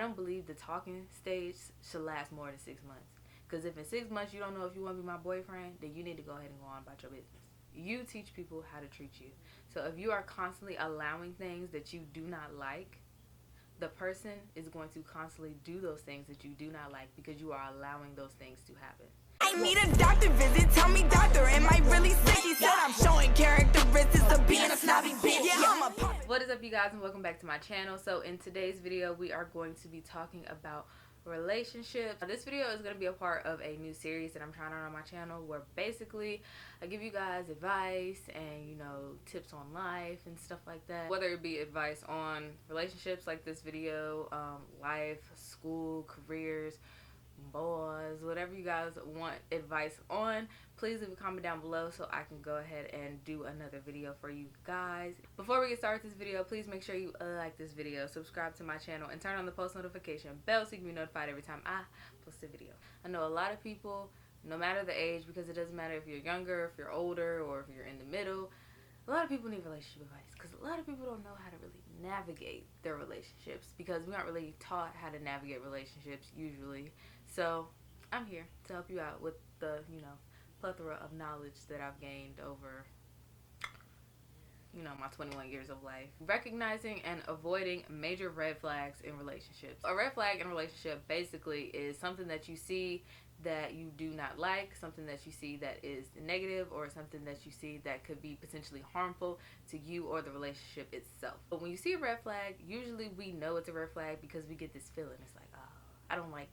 don't believe the talking stage should last more than 6 months. Because if in 6 months you don't know if you want to be my boyfriend, then you need to go ahead and go on about your business. You teach people how to treat you. So if you are constantly allowing things that you do not like, the person is going to constantly do those things that you do not like because you are allowing those things to happen. I need a doctor visit. Tell me, doctor, am I really sick? He said I'm showing characteristics of being a snobby bitch. Yeah, What is up, you guys, and welcome back to my channel. So in today's video, we are going to be talking about relationships. This video is going to be a part of a new series that I'm trying out on my channel, where basically I give you guys advice and, you know, tips on life and stuff like that. Whether it be advice on relationships like this video, life, school, careers, boys, whatever you guys want advice on, please leave a comment down below so I can go ahead and do another video for you guys. Before we get started with this video, please make sure you like this video, subscribe to my channel, and turn on the post notification bell so you can be notified every time I post a video. I know a lot of people, no matter the age, because it doesn't matter if you're younger, if you're older, or if you're in the middle, a lot of people need relationship advice because a lot of people don't know how to really navigate their relationships because we aren't really taught how to navigate relationships usually. So I'm here to help you out with the, you know, plethora of knowledge that I've gained over, you know, my 21 years of life. Recognizing and avoiding major red flags in relationships. A red flag in a relationship basically is something that you see that you do not like, something that you see that is negative, or something that you see that could be potentially harmful to you or the relationship itself. But when you see a red flag, usually we know it's a red flag because we get this feeling. It's like, oh, I don't like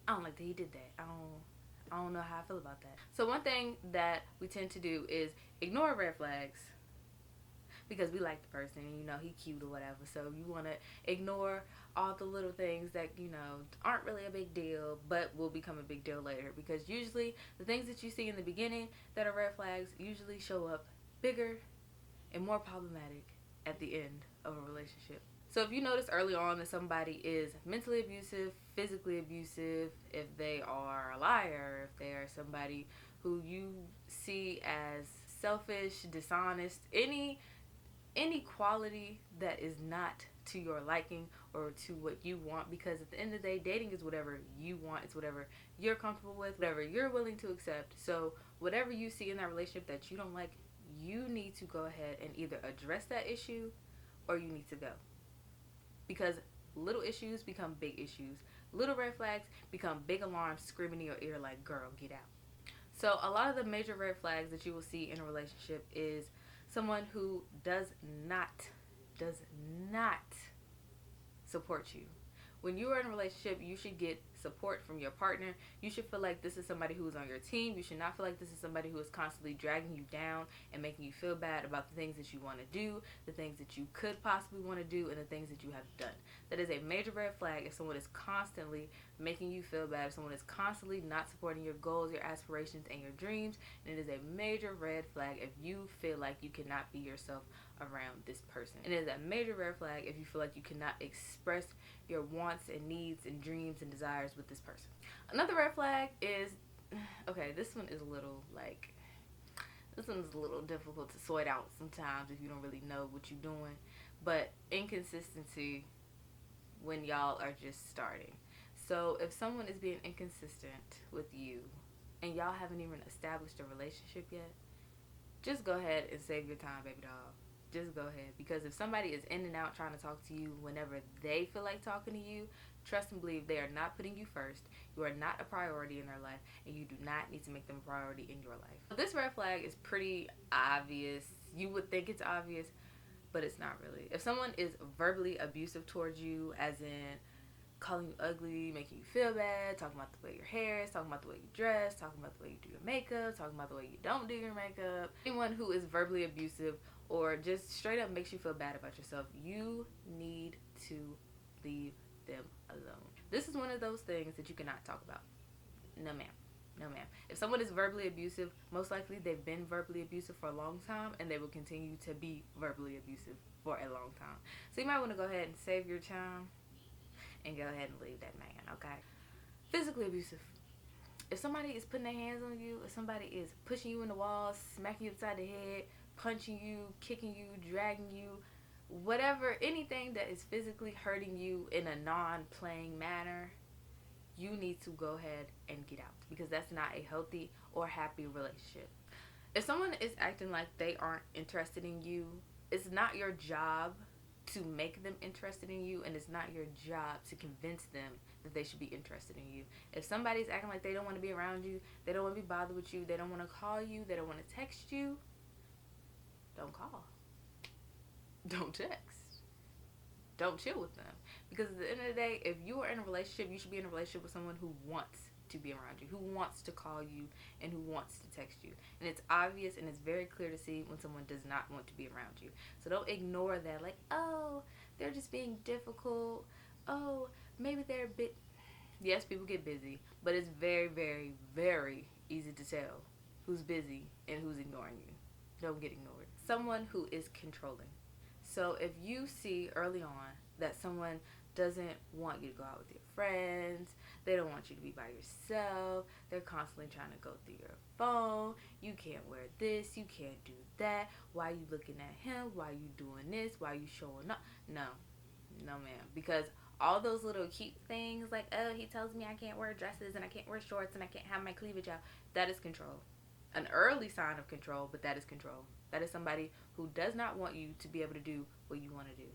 that he did that. I don't know how I feel about that. So one thing that we tend to do is ignore red flags because we like the person, you know, he cute or whatever. So you want to ignore all the little things that, you know, aren't really a big deal but will become a big deal later, because usually the things that you see in the beginning that are red flags usually show up bigger and more problematic at the end of a relationship. So if you notice early on that somebody is mentally abusive, physically abusive, if they are a liar, if they are somebody who you see as selfish, dishonest, any quality that is not to your liking or to what you want, because at the end of the day, dating is whatever you want. It's whatever you're comfortable with, whatever you're willing to accept. So whatever you see in that relationship that you don't like, you need to go ahead and either address that issue or you need to go. Because little issues become big issues. Little red flags become big alarms screaming in your ear like, girl, get out. So a lot of the major red flags that you will see in a relationship is someone who does not support you. When you are in a relationship, you should get support from your partner. You should feel like this is somebody who is on your team. You should not feel like this is somebody who is constantly dragging you down and making you feel bad about the things that you want to do, the things that you could possibly want to do, and the things that you have done. That is a major red flag if someone is constantly making you feel bad, if someone is constantly not supporting your goals, your aspirations, and your dreams. And it is a major red flag if you feel like you cannot be yourself around this person. And it is a major red flag if you feel like you cannot express your wants and needs and dreams and desires with this person. Another red flag is, okay, this one is a little difficult to sort out sometimes if you don't really know what you're doing, but inconsistency when y'all are just starting. So if someone is being inconsistent with you and y'all haven't even established a relationship yet, just go ahead and save your time, baby doll. Just go ahead, because if somebody is in and out trying to talk to you whenever they feel like talking to you, trust and believe they are not putting you first. You are not a priority in their life, and you do not need to make them a priority in your life. So this red flag is pretty obvious. You would think it's obvious, but it's not really. If someone is verbally abusive towards you, as in calling you ugly, making you feel bad, talking about the way your hair is, talking about the way you dress, talking about the way you do your makeup, talking about the way you don't do your makeup, anyone who is verbally abusive or just straight up makes you feel bad about yourself, you need to leave them alone. This is one of those things that you cannot talk about. No ma'am. No ma'am. If someone is verbally abusive, most likely they've been verbally abusive for a long time, and they will continue to be verbally abusive for a long time. So you might want to go ahead and save your time and go ahead and leave that man, okay? Physically abusive. If somebody is putting their hands on you, if somebody is pushing you in the walls, smacking you upside the head, punching you, kicking you, dragging you, whatever, anything that is physically hurting you in a non-playing manner, you need to go ahead and get out, because that's not a healthy or happy relationship. If someone is acting like they aren't interested in you, it's not your job to make them interested in you, and it's not your job to convince them that they should be interested in you. If somebody's acting like they don't want to be around you, they don't want to be bothered with you, they don't want to call you, they don't want to text you, don't call. Don't text. Don't chill with them. Because at the end of the day, if you are in a relationship, you should be in a relationship with someone who wants to be around you, who wants to call you, and who wants to text you. And it's obvious and it's very clear to see when someone does not want to be around you. So don't ignore that, like, oh, they're just being difficult. Oh, maybe they're a bit... Yes, people get busy, but it's very, very, very easy to tell who's busy and who's ignoring you. Don't get ignored. Someone who is controlling. So if you see early on that someone doesn't want you to go out with your friends, they don't want you to be by yourself, they're constantly trying to go through your phone, you can't wear this, you can't do that, why are you looking at him, why are you doing this, why are you showing up? No, ma'am. Because all those little cute things like, oh, he tells me I can't wear dresses and I can't wear shorts and I can't have my cleavage out, that is control. An early sign of control, but that is control. That is somebody who does not want you to be able to do what you want to do.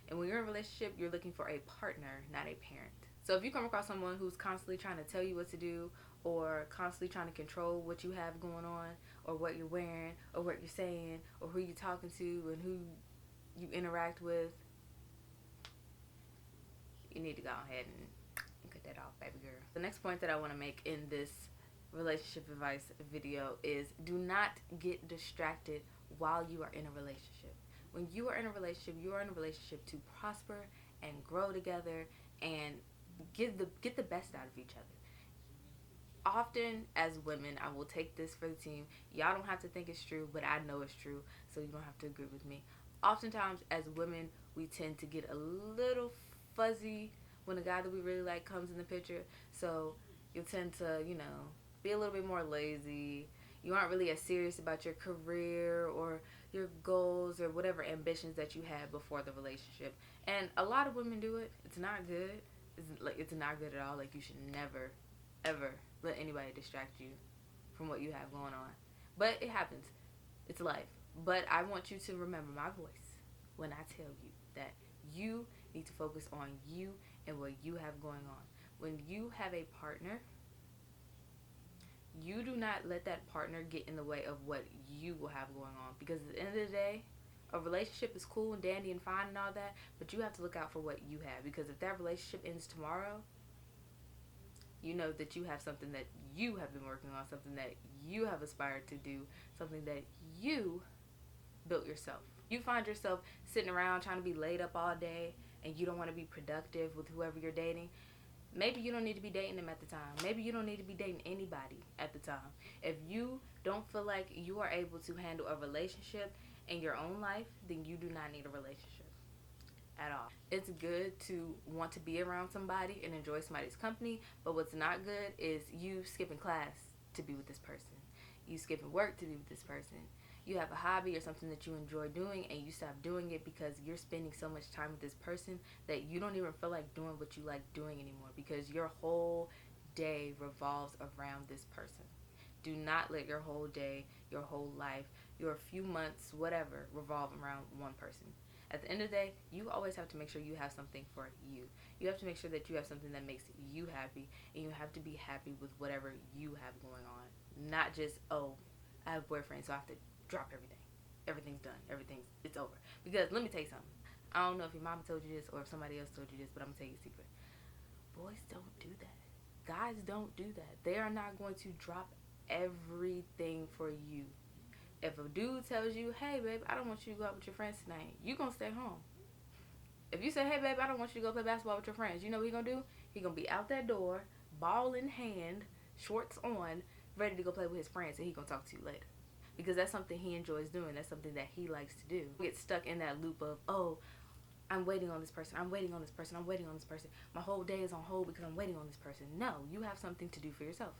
And when you're in a relationship, you're looking for a partner, not a parent. So if you come across someone who's constantly trying to tell you what to do, or constantly trying to control what you have going on, or what you're wearing, or what you're saying, or who you're talking to, and who you interact with, you need to go ahead and cut that off, baby girl. The next point that I want to make in this relationship advice video is, do not get distracted while you are in a relationship. When you are in a relationship, you are in a relationship to prosper and grow together and get the best out of each other. Often as women, I will take this for the team. Y'all don't have to think it's true, but I know it's true, so you don't have to agree with me. Oftentimes as women, we tend to get a little fuzzy when a guy that we really like comes in the picture. So you'll tend to, be a little bit more lazy. You aren't really as serious about your career or your goals or whatever ambitions that you had before the relationship. And a lot of women do it. It's not good. It's not good at all. Like, you should never, ever let anybody distract you from what you have going on. But it happens. It's life. But I want you to remember my voice when I tell you that you need to focus on you and what you have going on. When you have a partner, you do not let that partner get in the way of what you will have going on. Because at the end of the day, a relationship is cool and dandy and fine and all that, but you have to look out for what you have. Because if that relationship ends tomorrow, you know that you have something that you have been working on, something that you have aspired to do, something that you built yourself. You find yourself sitting around trying to be laid up all day and you don't want to be productive with whoever you're dating. Maybe you don't need to be dating them at the time. Maybe you don't need to be dating anybody at the time. If you don't feel like you are able to handle a relationship in your own life, then you do not need a relationship at all. It's good to want to be around somebody and enjoy somebody's company, but what's not good is you skipping class to be with this person. You skipping work to be with this person. You have a hobby or something that you enjoy doing and you stop doing it because you're spending so much time with this person that you don't even feel like doing what you like doing anymore, because your whole day revolves around this person. Do not let your whole day, your whole life, your few months, whatever, revolve around one person. At the end of the day, you always have to make sure you have something for you. You have to make sure that you have something that makes you happy, and you have to be happy with whatever you have going on. Not just, oh, I have a boyfriend, so I have to drop everything. Everything's done. It's over. Because let me tell you something. I don't know if your mama told you this or if somebody else told you this, but I'm going to tell you a secret. Boys don't do that. Guys don't do that. They are not going to drop everything for you. If a dude tells you, hey, babe, I don't want you to go out with your friends tonight, you going to stay home. If you say, hey, babe, I don't want you to go play basketball with your friends, you know what he going to do? He going to be out that door, ball in hand, shorts on, ready to go play with his friends, and he going to talk to you later. Because that's something he enjoys doing. That's something that he likes to do. Get stuck in that loop of, oh, I'm waiting on this person. I'm waiting on this person. I'm waiting on this person. My whole day is on hold because I'm waiting on this person. No, you have something to do for yourself.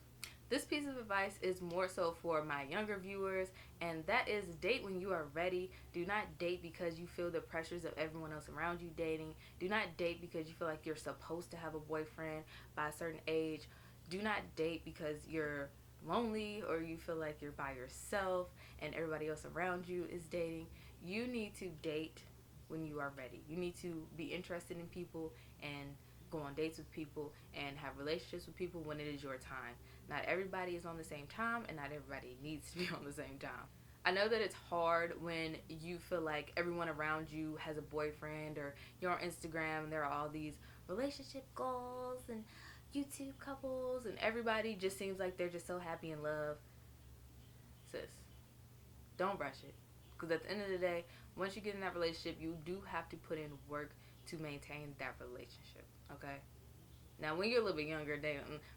This piece of advice is more so for my younger viewers, and that is date when you are ready. Do not date because you feel the pressures of everyone else around you dating. Do not date because you feel like you're supposed to have a boyfriend by a certain age. Do not date because you're lonely or you feel like you're by yourself and everybody else around you is dating. You need to date when you are ready. You need to be interested in people and go on dates with people and have relationships with people when it is your time. Not everybody is on the same time, and not everybody needs to be on the same time. I know that it's hard when you feel like everyone around you has a boyfriend, or you're on Instagram and there are all these relationship goals and YouTube couples and everybody just seems like they're just so happy in love. Sis, don't rush it. Because at the end of the day, once you get in that relationship, you do have to put in work to maintain that relationship, okay? Now, when you're a little bit younger,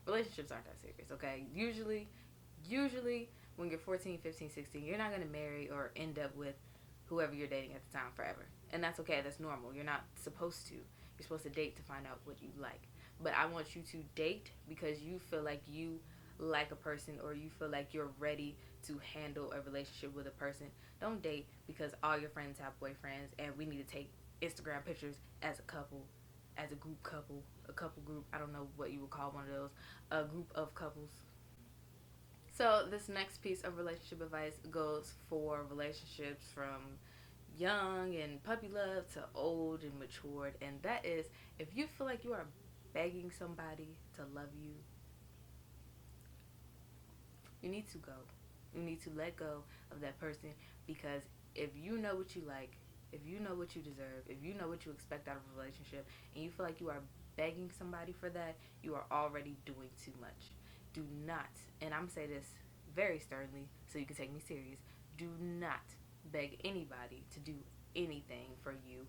relationships aren't that serious, okay? Usually, when you're 14, 15, 16, you're not going to marry or end up with whoever you're dating at the time forever. And that's okay. That's normal. You're not supposed to. You're supposed to date to find out what you like. But I want you to date because you feel like you like a person or you feel like you're ready to handle a relationship with a person. Don't date because all your friends have boyfriends and we need to take Instagram pictures as a couple, as a couple group. I don't know what you would call one of those. A group of couples. So this next piece of relationship advice goes for relationships from young and puppy love to old and matured. And that is, if you feel like you are begging somebody to love you, you need to go. You need to let go of that person, because if you know what you like, if you know what you deserve, if you know what you expect out of a relationship, and you feel like you are begging somebody for that, you are already doing too much. Do not, and I'm going to say this very sternly so you can take me serious, do not beg anybody to do anything for you,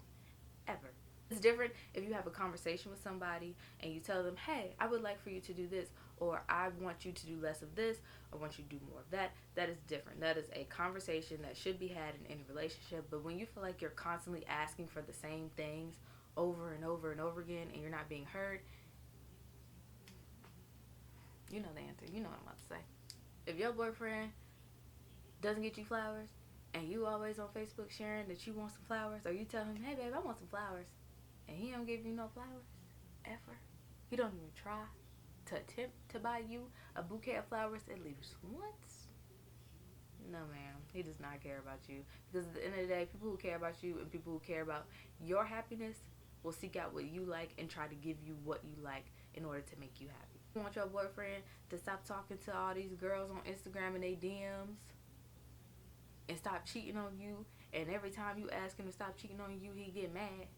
ever. It's different if you have a conversation with somebody and you tell them, hey, I would like for you to do this, or I want you to do less of this, or I want you to do more of that. That is different. That is a conversation that should be had in any relationship. But when you feel like you're constantly asking for the same things over and over and over again and you're not being heard, you know the answer. You know what I'm about to say. If your boyfriend doesn't get you flowers and you always on Facebook sharing that you want some flowers, or you tell him, hey babe, I want some flowers, and he don't give you no flowers ever, he don't even try to attempt to buy you a bouquet of flowers at least once, no ma'am, he does not care about you. Because at the end of the day, people who care about you and people who care about your happiness will seek out what you like and try to give you what you like in order to make you happy. You want your boyfriend to stop talking to all these girls on Instagram and they DMs and stop cheating on you, and every time you ask him to stop cheating on you, he get mad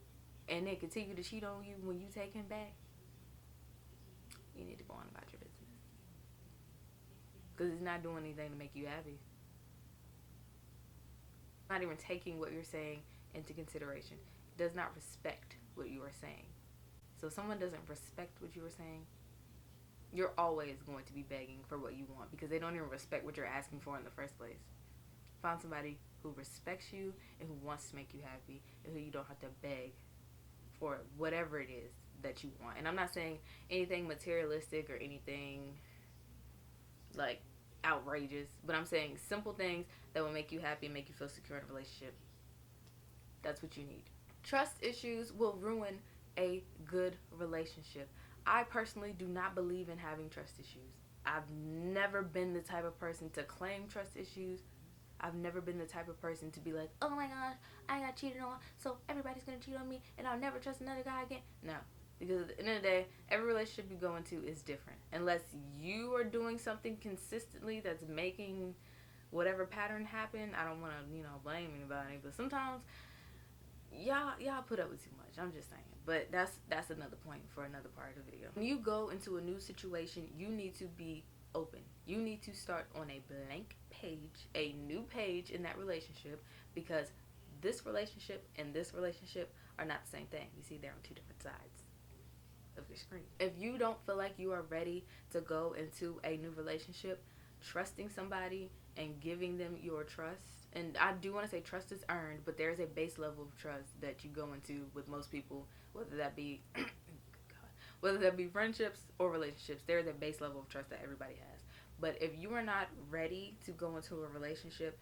and then continue to cheat on you when you take him back, you need to go on about your business. Because he's not doing anything to make you happy. Not even taking what you're saying into consideration. Does not respect what you are saying. So if someone doesn't respect what you are saying, you're always going to be begging for what you want, because they don't even respect what you're asking for in the first place. Find somebody who respects you and who wants to make you happy, and who you don't have to beg for whatever it is that you want. And I'm not saying anything materialistic or anything like outrageous, but I'm saying simple things that will make you happy and make you feel secure in a relationship. That's what you need. Trust issues will ruin a good relationship. I personally do not believe in having trust issues. I've never been the type of person to claim trust issues. I've never been the type of person to be like, oh my gosh, I got cheated on, so everybody's going to cheat on me and I'll never trust another guy again. No. Because at the end of the day, every relationship you go into is different. Unless you are doing something consistently that's making whatever pattern happen. I don't want to, blame anybody. But sometimes, y'all put up with too much. I'm just saying. But that's another point for another part of the video. When you go into a new situation, you need to be open. You need to start on a blank page, a new page in that relationship, because this relationship and this relationship are not the same thing. You see, they're on two different sides of your screen. If you don't feel like you are ready to go into a new relationship, trusting somebody and giving them your trust, and I do want to say trust is earned, but there's a base level of trust that you go into with most people, whether that be whether that be friendships or relationships. There's a base level of trust that everybody has. But if you are not ready to go into a relationship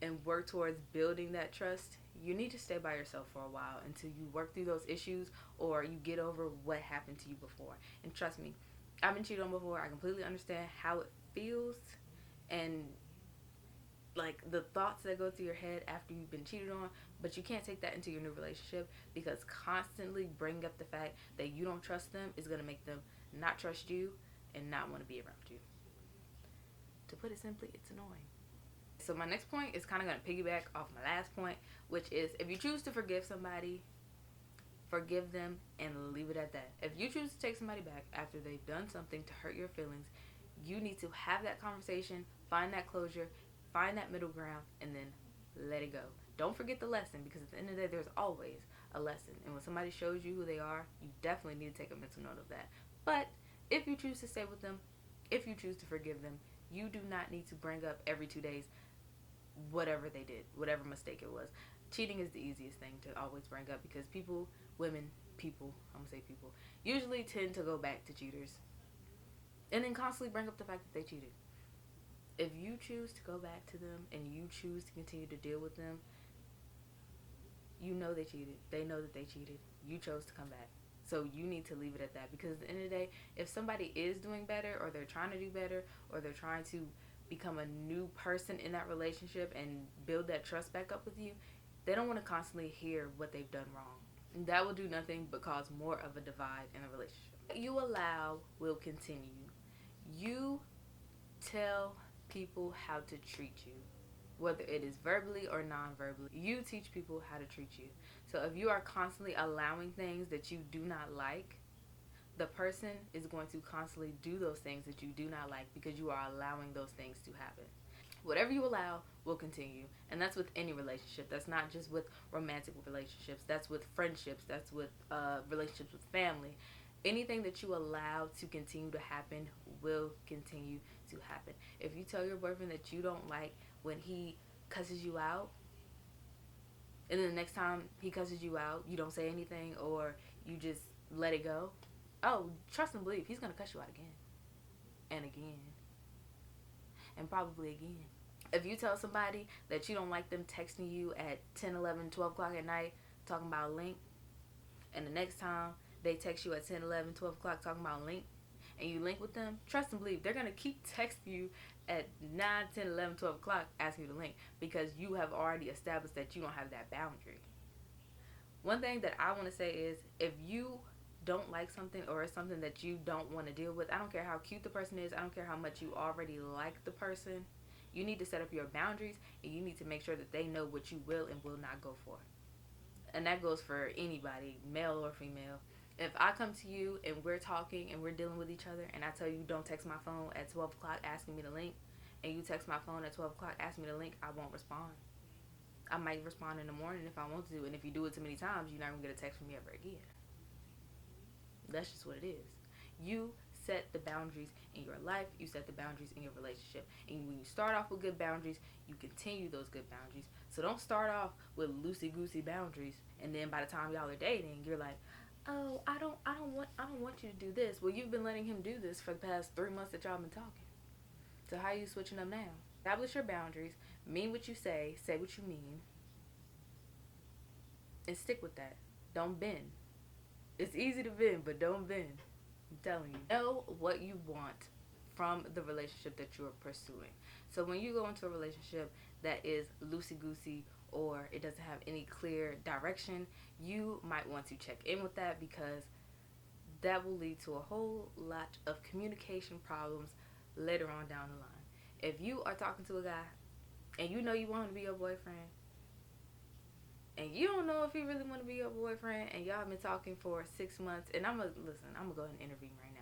and work towards building that trust, you need to stay by yourself for a while until you work through those issues or you get over what happened to you before. And trust me, I've been cheated on before. I completely understand how it feels and like the thoughts that go through your head after you've been cheated on, but you can't take that into your new relationship, because constantly bringing up the fact that you don't trust them is going to make them not trust you and not want to be around you. To put it simply, it's annoying. So my next point is kind of going to piggyback off my last point, which is if you choose to forgive somebody, forgive them and leave it at that. If you choose to take somebody back after they've done something to hurt your feelings, you need to have that conversation, find that closure, find that middle ground, and then let it go. Don't forget the lesson, because at the end of the day, there's always a lesson. And when somebody shows you who they are, you definitely need to take a mental note of that. But if you choose to stay with them, if you choose to forgive them, you do not need to bring up every 2 days whatever they did, whatever mistake it was. Cheating is the easiest thing to always bring up, because people, women, people, I'm going to say people, usually tend to go back to cheaters and then constantly bring up the fact that they cheated. If you choose to go back to them and you choose to continue to deal with them, you know they cheated. They know that they cheated. You chose to come back. So you need to leave it at that, because at the end of the day, if somebody is doing better, or they're trying to do better, or they're trying to become a new person in that relationship and build that trust back up with you, they don't want to constantly hear what they've done wrong. And that will do nothing but cause more of a divide in a relationship. What you allow will continue. You tell people how to treat you, whether it is verbally or non-verbally. You teach people how to treat you. So if you are constantly allowing things that you do not like, the person is going to constantly do those things that you do not like, because you are allowing those things to happen. Whatever you allow will continue. And that's with any relationship. That's not just with romantic relationships. That's with friendships. That's with relationships with family. Anything that you allow to continue to happen will continue to happen. If you tell your boyfriend that you don't like when he cusses you out, and then the next time he cusses you out, you don't say anything, or you just let it go, oh, trust and believe, he's going to cuss you out again and again and probably again. If you tell somebody that you don't like them texting you at 10, 11, 12 o'clock at night talking about a link, and the next time they text you at 10, 11, 12 o'clock talking about a link, and you link with them, trust and believe, they're going to keep texting you at 9, 10, 11, 12 o'clock asking you to link, because you have already established that you don't have that boundary. One thing that I want to say is, if you don't like something, or it's something that you don't want to deal with, I don't care how cute the person is, I don't care how much you already like the person, you need to set up your boundaries, and you need to make sure that they know what you will and will not go for. And that goes for anybody, male or female. If I come to you and we're talking and we're dealing with each other, and I tell you don't text my phone at 12 o'clock asking me to link, and you text my phone at 12 o'clock asking me to link, I won't respond. I might respond in the morning if I want to, and if you do it too many times, you're not going to get a text from me ever again. That's just what it is. You set the boundaries in your life. You set the boundaries in your relationship. And when you start off with good boundaries, you continue those good boundaries. So don't start off with loosey-goosey boundaries, and then by the time y'all are dating, you're like, oh, I don't want you to do this. Well, you've been letting him do this for the past 3 months that y'all been talking. So how are you switching up now? Establish your boundaries. Mean what you say what you mean, and stick with that. Don't bend. It's easy to bend, but don't bend. I'm telling you. Know what you want from the relationship that you're pursuing. So when you go into a relationship that is loosey-goosey, or it doesn't have any clear direction, you might want to check in with that, because that will lead to a whole lot of communication problems later on down the line. If you are talking to a guy and you know you want him to be your boyfriend, and you don't know if he really want to be your boyfriend, and y'all been talking for 6 months, and I'm gonna go ahead and intervene right now.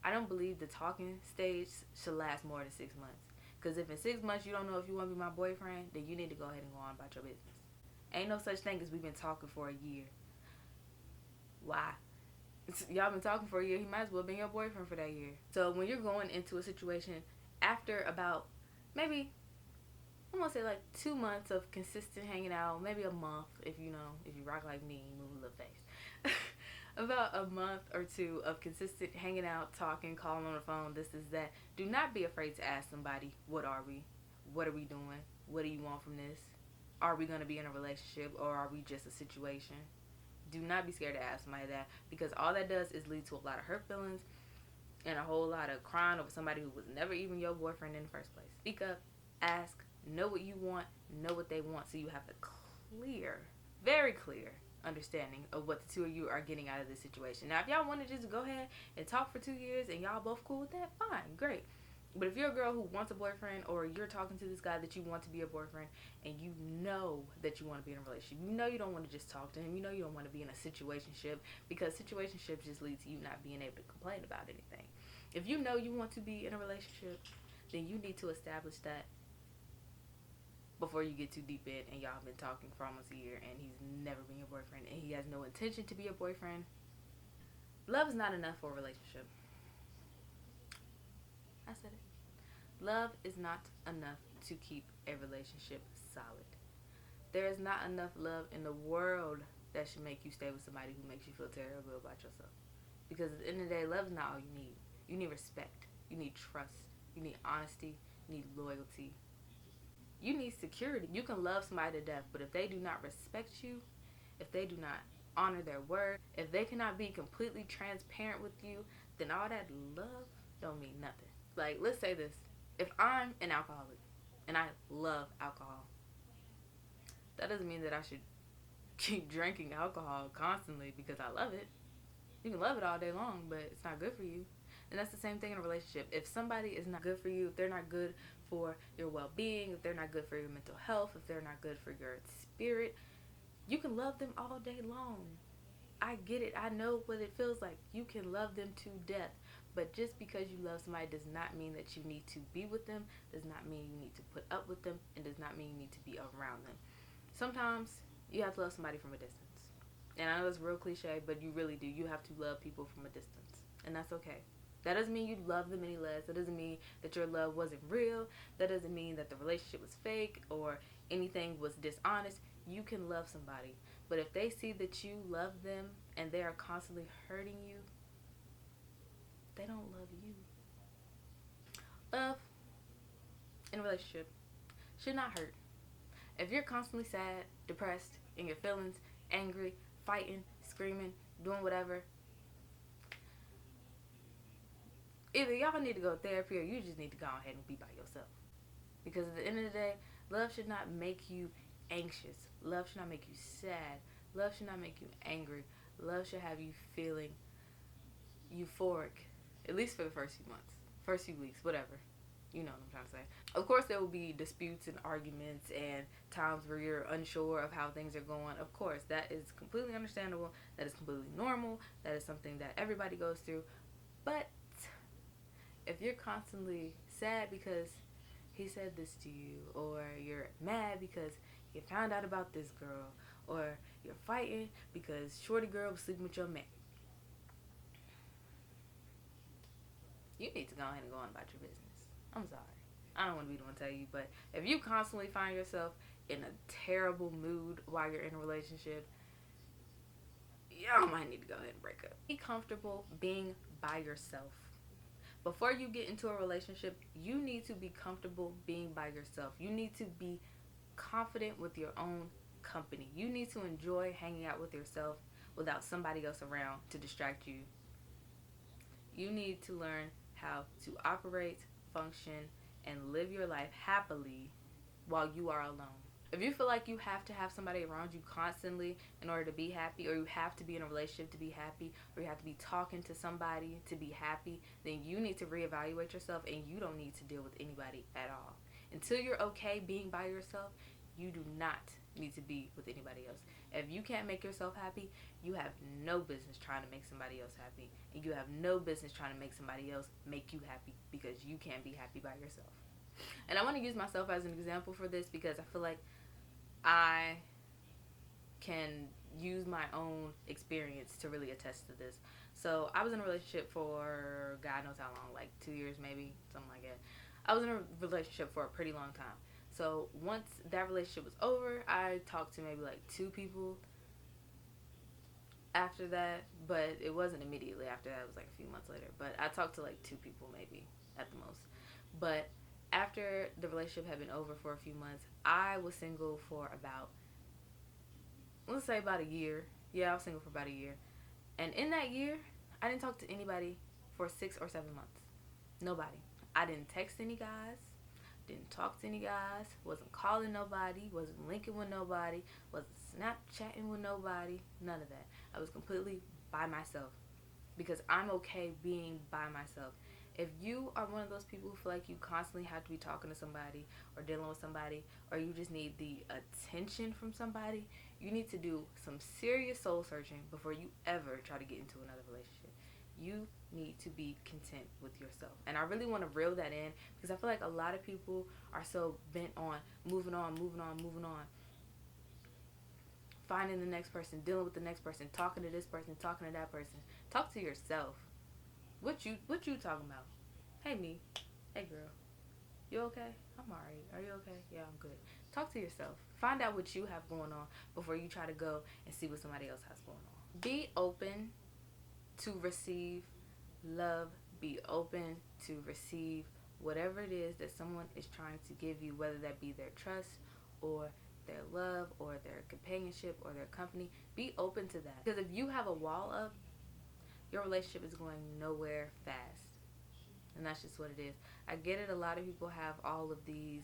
I don't believe the talking stage should last more than 6 months. Because if in 6 months you don't know if you want to be my boyfriend, then you need to go ahead and go on about your business. Ain't no such thing as we've been talking for a year. Why? Y'all been talking for a year, he might as well be your boyfriend for that year. So when you're going into a situation after about maybe, I'm gonna say like 2 months of consistent hanging out, maybe a month if you rock like me, you move a little fast. about a month or two of consistent hanging out, talking, calling on the phone, this is that. Do not be afraid to ask somebody, what are we? What are we doing? What do you want from this? Are we going to be in a relationship, or are we just a situation? Do not be scared to ask somebody that, because all that does is lead to a lot of hurt feelings and a whole lot of crying over somebody who was never even your boyfriend in the first place. Speak up, ask, know what you want, know what they want, so you have a clear, very clear understanding of what the two of you are getting out of this situation. Now, if y'all want to just go ahead and talk for 2 years and y'all both cool with that, fine, great. But if you're a girl who wants a boyfriend, or you're talking to this guy that you want to be a boyfriend, and you know that you want to be in a relationship, you know you don't want to just talk to him, you know you don't want to be in a situationship, because situationships just lead to you not being able to complain about anything. If you know you want to be in a relationship, then you need to establish that before you get too deep in and y'all have been talking for almost a year and he's never been your boyfriend and he has no intention to be a boyfriend. Love is not enough for a relationship. I said it. Love is not enough to keep a relationship solid. There is not enough love in the world that should make you stay with somebody who makes you feel terrible about yourself. Because at the end of the day, love is not all you need. You need respect. You need trust. You need honesty. You need loyalty. You need security. You can love somebody to death, but if they do not respect you, if they do not honor their word, if they cannot be completely transparent with you, then all that love don't mean nothing. Like, let's say this. If I'm an alcoholic and I love alcohol, that doesn't mean that I should keep drinking alcohol constantly because I love it. You can love it all day long, but it's not good for you. And that's the same thing in a relationship. If somebody is not good for you, if they're not good for your well-being, if they're not good for your mental health, if they're not good for your spirit, you can love them all day long. I get it. I know what it feels like. You can love them to death. But just because you love somebody does not mean that you need to be with them, does not mean you need to put up with them, and does not mean you need to be around them. Sometimes you have to love somebody from a distance. And I know it's real cliche, but you really do. You have to love people from a distance. And that's okay. That doesn't mean you love them any less. That doesn't mean that your love wasn't real. That doesn't mean that the relationship was fake or anything was dishonest. You can love somebody. But if they see that you love them and they are constantly hurting you, they don't love you. Love in a relationship should not hurt. If you're constantly sad, depressed, in your feelings, angry, fighting, screaming, doing whatever, either y'all need to go to therapy or you just need to go ahead and be by yourself. Because at the end of the day, love should not make you anxious. Love should not make you sad. Love should not make you angry. Love should have you feeling euphoric, at least for the first few months, first few weeks, whatever. You know what I'm trying to say. Of course, there will be disputes and arguments and times where you're unsure of how things are going. Of course, that is completely understandable. That is completely normal. That is something that everybody goes through. But if you're constantly sad because he said this to you, or you're mad because you found out about this girl, or you're fighting because shorty girl was sleeping with your man, you need to go ahead and go on about your business. I'm sorry. I don't want to be the one to tell you, but if you constantly find yourself in a terrible mood while you're in a relationship, y'all might need to go ahead and break up. Be comfortable being by yourself. Before you get into a relationship, you need to be comfortable being by yourself. You need to be confident with your own company. You need to enjoy hanging out with yourself without somebody else around to distract you. You need to learn how to operate, function, and live your life happily while you are alone. If you feel like you have to have somebody around you constantly in order to be happy, or you have to be in a relationship to be happy, or you have to be talking to somebody to be happy, then you need to reevaluate yourself, and you don't need to deal with anybody at all. Until you're okay being by yourself, you do not need to be with anybody else. If you can't make yourself happy, you have no business trying to make somebody else happy, and you have no business trying to make somebody else make you happy, because you can't be happy by yourself. And I want to use myself as an example for this, because I feel like I can use my own experience to really attest to this. So I was in a relationship for God knows how long, like 2 years maybe, something like that. I was in a relationship for a pretty long time. So once that relationship was over, I talked to maybe like 2 people after that, but it wasn't immediately after that. It was like a few months later. But I talked to like 2 people maybe at the most. But after the relationship had been over for a few months, I was single for about, let's say about a year. Yeah, I was single for about a year. And in that year, I didn't talk to anybody for 6 or 7 months. Nobody. I didn't text any guys. Didn't talk to any guys. Wasn't calling nobody. Wasn't linking with nobody. Wasn't Snapchatting with nobody. None of that. I was completely by myself. Because I'm okay being by myself. If you are one of those people who feel like you constantly have to be talking to somebody or dealing with somebody, or you just need the attention from somebody, you need to do some serious soul searching before you ever try to get into another relationship. You need to be content with yourself. And I really want to reel that in because I feel like a lot of people are so bent on moving on, finding the next person, dealing with the next person, talking to this person, talking to that person. Talk to yourself. What you talking about? Hey me. Hey girl. You okay? I'm alright. Are you okay? Yeah, I'm good. Talk to yourself. Find out what you have going on before you try to go and see what somebody else has going on. Be open to receive love. Be open to receive whatever it is that someone is trying to give you, whether that be their trust or their love or their companionship or their company. Be open to that. Because if you have a wall up, your relationship is going nowhere fast. And that's just what it is. I get it. A lot of people have all of these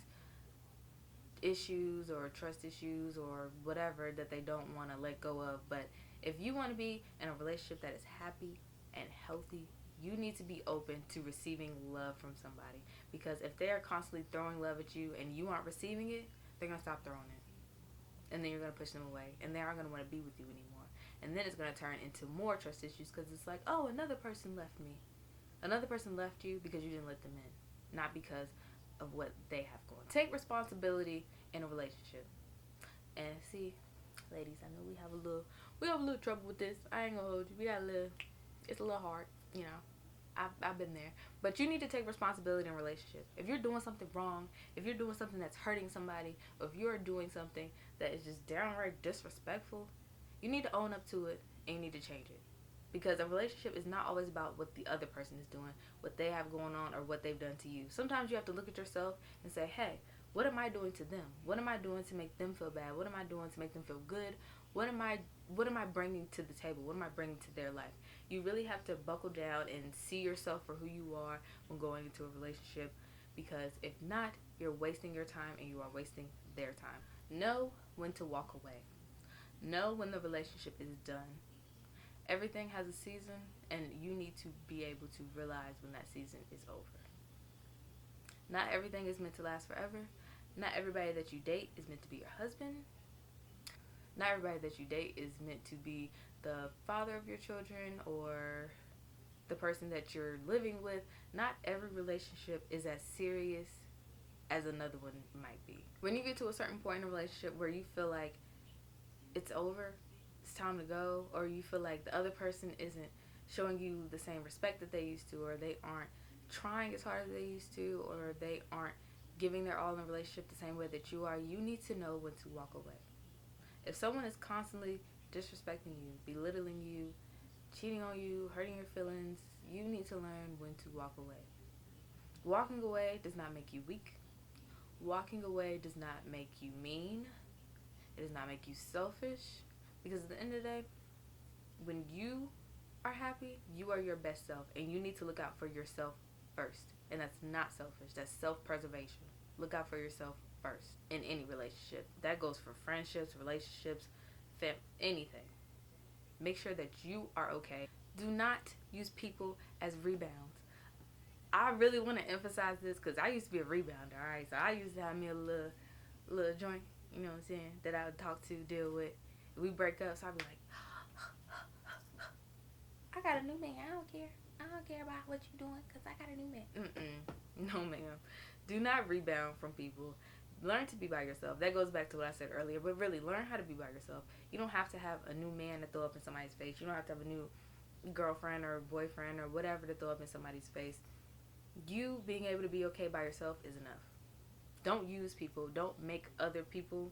issues or trust issues or whatever that they don't want to let go of. But if you want to be in a relationship that is happy and healthy, you need to be open to receiving love from somebody. Because if they are constantly throwing love at you and you aren't receiving it, they're going to stop throwing it. And then you're going to push them away. And they aren't going to want to be with you anymore. And then it's going to turn into more trust issues because it's like, oh, another person left me. Another person left you because you didn't let them in, not because of what they have going. Take responsibility in a relationship. And see, ladies, I know we have a little trouble with this. I ain't gonna hold you. It's a little hard, you know. I've been there. But you need to take responsibility in a relationship. If you're doing something wrong, if you're doing something that's hurting somebody, or if you're doing something that is just downright disrespectful, you need to own up to it and you need to change it. Because a relationship is not always about what the other person is doing, what they have going on, or what they've done to you. Sometimes you have to look at yourself and say, hey, what am I doing to them? What am I doing to make them feel bad? What am I doing to make them feel good? What am I bringing to the table? What am I bringing to their life? You really have to buckle down and see yourself for who you are when going into a relationship. Because if not, you're wasting your time and you are wasting their time. Know when to walk away. Know when the relationship is done. Everything has a season, and you need to be able to realize when that season is over. Not everything is meant to last forever. Not everybody that you date is meant to be your husband. Not everybody that you date is meant to be the father of your children or the person that you're living with. Not every relationship is as serious as another one might be. When you get to a certain point in a relationship where you feel like it's over, it's time to go, or you feel like the other person isn't showing you the same respect that they used to, or they aren't trying as hard as they used to, or they aren't giving their all in a relationship the same way that you are, you need to know when to walk away. If someone is constantly disrespecting you, belittling you, cheating on you, hurting your feelings, you need to learn when to walk away. Walking away does not make you weak. Walking away does not make you mean. It does not make you selfish. Because at the end of the day, when you are happy, you are your best self. And you need to look out for yourself first. And that's not selfish. That's self-preservation. Look out for yourself first in any relationship. That goes for friendships, relationships, anything. Make sure that you are okay. Do not use people as rebounds. I really want to emphasize this because I used to be a rebounder, alright? So I used to have me a little joint, you know what I'm saying, that I would talk to, deal with. We break up, so I'd be like, I got a new man. I don't care about what you're doing because I got a new man. No, ma'am. Do not rebound from people. Learn to be by yourself. That goes back to what I said earlier. But really, learn how to be by yourself. You don't have to have a new man to throw up in somebody's face. You don't have to have a new girlfriend or boyfriend or whatever to throw up in somebody's face. You being able to be okay by yourself is enough. Don't use people. Don't make other people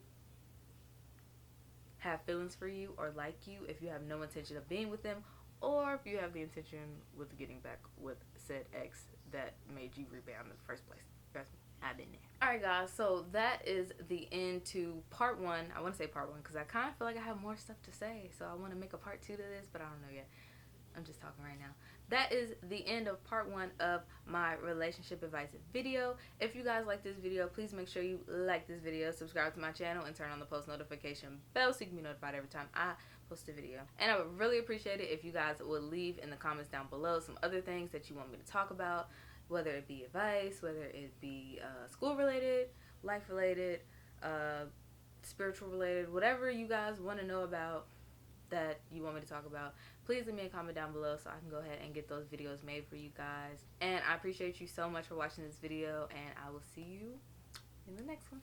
have feelings for you or like you, if you have no intention of being with them, or if you have the intention with getting back with said ex that made you rebound in the first place. Trust me, I've been there. Alright guys, so that is the end to part 1. I want to say part 1 because I kind of feel like I have more stuff to say, so I want to make a part 2 to this, but I don't know yet. I'm just talking right now. That is the end of part 1 of my relationship advice video. If you guys like this video, please make sure you like this video, subscribe to my channel, and turn on the post notification bell so you can be notified every time I post a video. And I would really appreciate it if you guys would leave in the comments down below some other things that you want me to talk about, whether it be advice, whether it be school related, life related, spiritual related, whatever you guys want to know about that you want me to talk about, please leave me a comment down below so I can go ahead and get those videos made for you guys. And I appreciate you so much for watching this video, and I will see you in the next one.